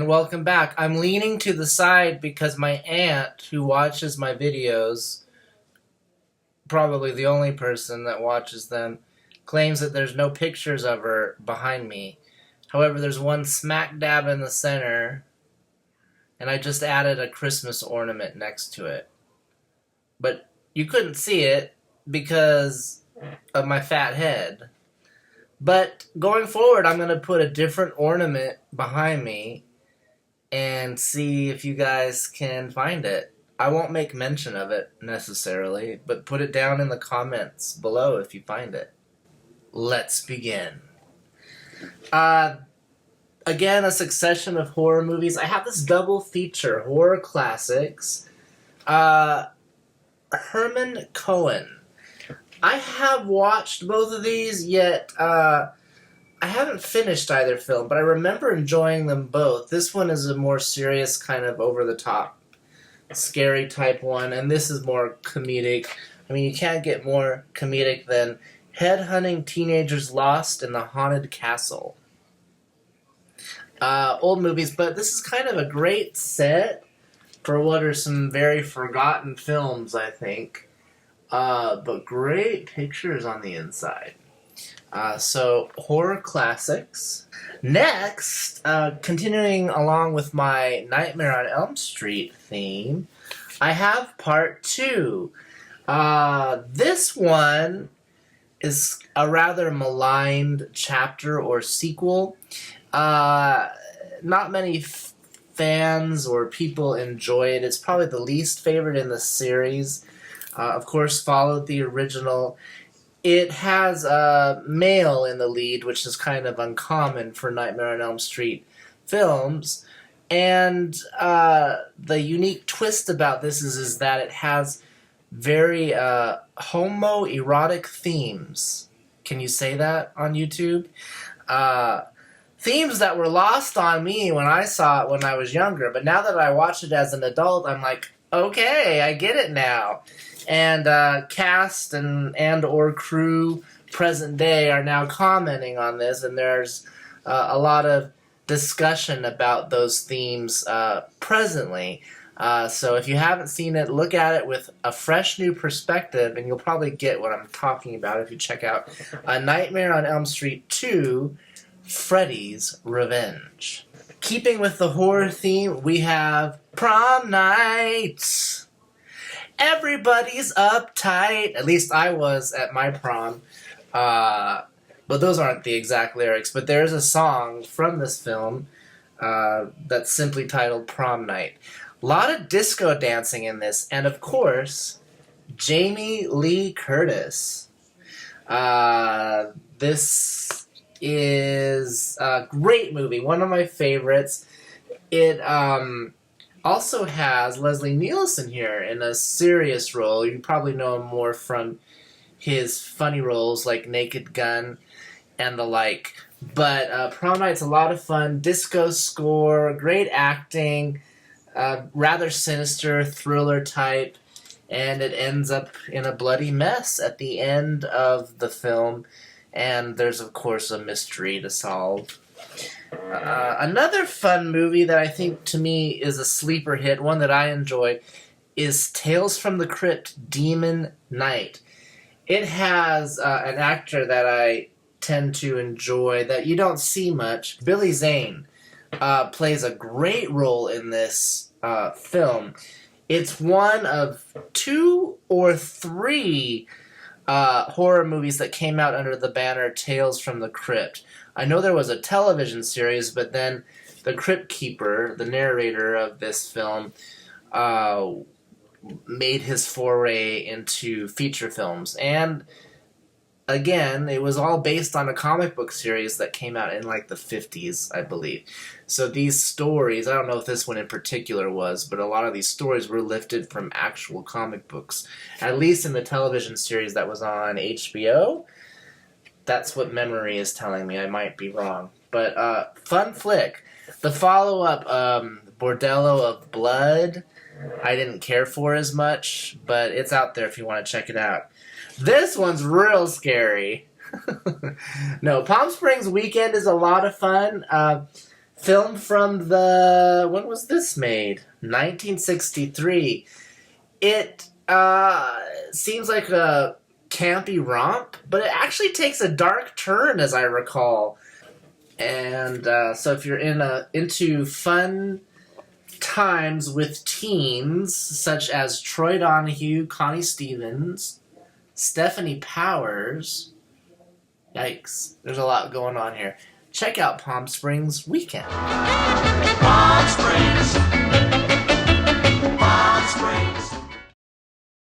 welcome back. I'm leaning to the side because my aunt, who watches my videos, probably the only person that watches them, claims that there's no pictures of her behind me. However, there's one smack dab in the center, and I just added a Christmas ornament next to it. But you couldn't see it because of my fat head. But going forward, I'm going to put a different ornament behind me and see if you guys can find it. I won't make mention of it necessarily, but put it down in the comments below if you find it. Let's begin. Again, a succession of horror movies. I have this double feature, horror classics. Herman Cohen. I have watched both of these, yet I haven't finished either film, but I remember enjoying them both. This one is a more serious, kind of over-the-top, scary type one, and this is more comedic. I mean, you can't get more comedic than headhunting teenagers lost in the haunted castle. Old movies, but this is kind of a great set for what are some very forgotten films, I think. But great pictures on the inside. So, horror classics. Next, continuing along with my Nightmare on Elm Street theme, I have part 2. This one is a rather maligned chapter or sequel. Not many fans or people enjoy it. It's probably the least favorite in the series. Of course, followed the original. It has a male in the lead, which is kind of uncommon for Nightmare on Elm Street films. And the unique twist about this is that it has very homoerotic themes. Can you say that on YouTube? Themes that were lost on me when I saw it when I was younger. But now that I watch it as an adult, I'm like, okay, I get it now. And cast and or crew present day are now commenting on this, and there's a lot of discussion about those themes presently. So if you haven't seen it, look at it with a fresh new perspective, and you'll probably get what I'm talking about if you check out Nightmare on Elm Street 2, Freddy's Revenge. Keeping with the horror theme, we have Prom Nights. Everybody's uptight. At least I was at my prom. But those aren't the exact lyrics. But there's a song from this film that's simply titled Prom Night. A lot of disco dancing in this. And of course, Jamie Lee Curtis. This is a great movie. One of my favorites. It also has Leslie Nielsen here in a serious role. You probably know him more from his funny roles like Naked Gun and the like. But Prom Night's a lot of fun. Disco score, great acting, rather sinister thriller type, and it ends up in a bloody mess at the end of the film. And there's, of course, a mystery to solve. Another fun movie that I think, to me, is a sleeper hit, one that I enjoy, is Tales from the Crypt, Demon Knight. It has an actor that I tend to enjoy that you don't see much. Billy Zane plays a great role in this film. It's one of 2 or 3 horror movies that came out under the banner Tales from the Crypt. I know there was a television series, but then the Crypt Keeper, the narrator of this film, made his foray into feature films. And again, it was all based on a comic book series that came out in like the 50s, I believe. So these stories, I don't know if this one in particular was, but a lot of these stories were lifted from actual comic books. At least in the television series that was on HBO. That's what memory is telling me. I might be wrong. But fun flick. The follow-up, Bordello of Blood, I didn't care for as much, but it's out there if you want to check it out. This one's real scary. No, Palm Springs Weekend is a lot of fun. Filmed from the... When was this made? 1963. It seems like a campy romp, but it actually takes a dark turn, as I recall. And so if you're into fun times with teens, such as Troy Donahue, Connie Stevens, Stephanie Powers, yikes, there's a lot going on here. Check out Palm Springs Weekend. Palm Springs.